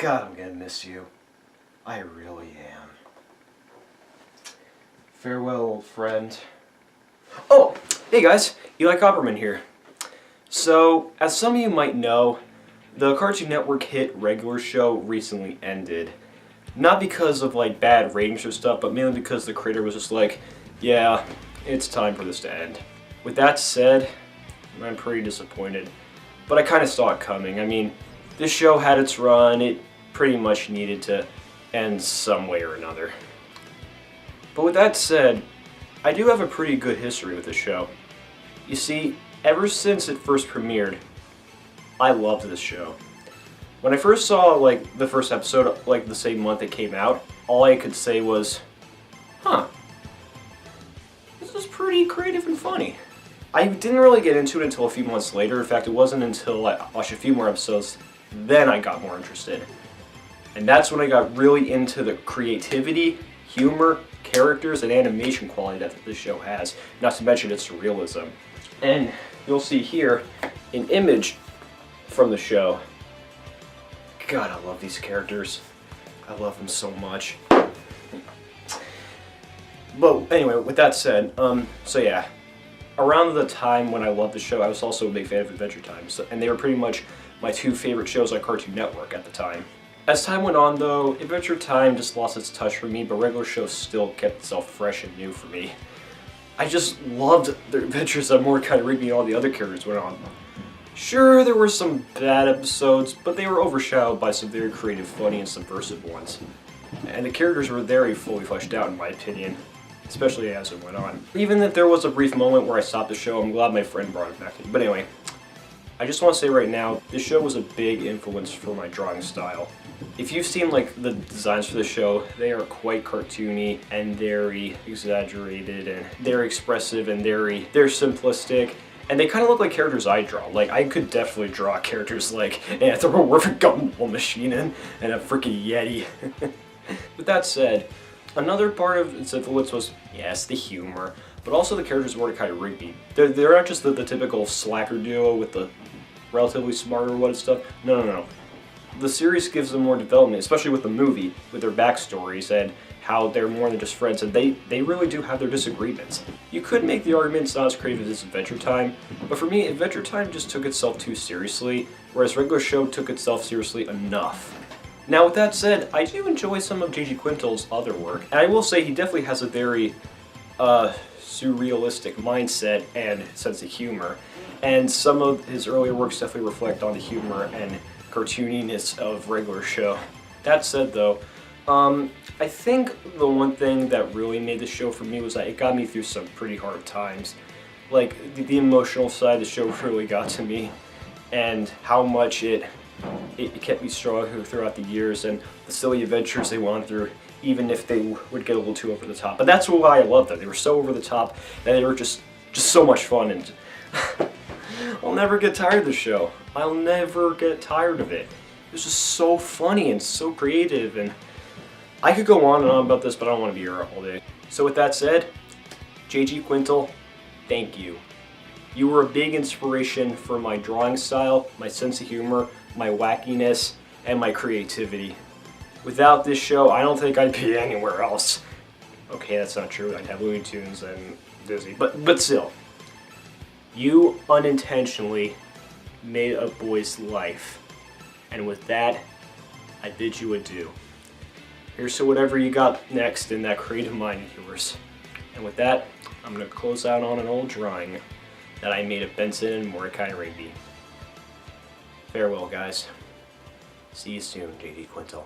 God, I'm gonna miss you. I really am. Farewell, old friend. Oh, hey guys, Eli Copperman here. So, as some of you might know, the Cartoon Network hit regular show recently ended. Not because of like bad ratings or stuff, but mainly because the creator was just like, yeah, it's time for this to end. With that said, I'm pretty disappointed. But I kind of saw it coming. I mean, this show had its run, it pretty much needed to end some way or another. But with that said, I do have a pretty good history with this show. You see, ever since it first premiered, I loved this show. When I first saw like the first episode, like the same month it came out, all I could say was, huh, this is pretty creative and funny. I didn't really get into it until a few months later. In fact, it wasn't until I watched a few more episodes, then I got more interested. And that's when I got really into the creativity, humor, characters, and animation quality that this show has, not to mention its realism. And you'll see here an image from the show. God, I love these characters. I love them so much. But anyway, with that said, so yeah. Around the time when I loved the show, I was also a big fan of Adventure Time, and they were pretty much my two favorite shows on Cartoon Network at the time. As time went on though, Adventure Time just lost its touch for me, but regular show still kept itself fresh and new for me. I just loved their adventures that Mordecai and Rigby and all the other characters went on. Sure, there were some bad episodes, but they were overshadowed by some very creative, funny, and subversive ones. And the characters were very fully fleshed out in my opinion, especially as it went on. Even if there was a brief moment where I stopped the show, I'm glad my friend brought it back to me. But anyway, I just want to say right now, this show was a big influence for my drawing style. If you've seen like the designs for the show, they are quite cartoony and very exaggerated and they're expressive and they're simplistic. And they kind of look like characters I draw. Like, I could definitely draw characters like an anthropomorphic gumball machine and a freaking Yeti. With that said, another part of its influence was, yes, the humor, but also the characters of Mordecai and Rigby. They're not just the typical slacker duo with the relatively smarter what stuff. No. The series gives them more development, especially with the movie, with their backstories and how they're more than just friends, and they really do have their disagreements. You could make the argument it's not as creative as Adventure Time, but for me, Adventure Time just took itself too seriously, whereas regular show took itself seriously enough. Now with that said, I do enjoy some of J.G. Quintel's other work, and I will say he definitely has a very surrealistic mindset and sense of humor, and some of his earlier works definitely reflect on the humor and cartooniness of regular show. That said though, I think the one thing that really made the show for me was that it got me through some pretty hard times. Like, the emotional side of the show really got to me, and how much it kept me strong throughout the years, and the silly adventures they went through, even if they would get a little too over the top. But that's why I loved them. They were so over the top, and they were just so much fun, and I'll never get tired of the show. I'll never get tired of it. It was just so funny and so creative, and I could go on and on about this, but I don't want to be here all day. So with that said, J.G. Quintel, thank you. You were a big inspiration for my drawing style, my sense of humor, my wackiness, and my creativity. Without this show, I don't think I'd be anywhere else. Okay, that's not true. I'd have Looney Tunes and Disney, but still. You unintentionally made a boy's life. And with that, I bid you adieu. Here's to whatever you got next in that creative mind of yours. And with that, I'm going to close out on an old drawing that I made of Benson and Mordecai and Rigby. Farewell, guys. See you soon, J.G. Quintel.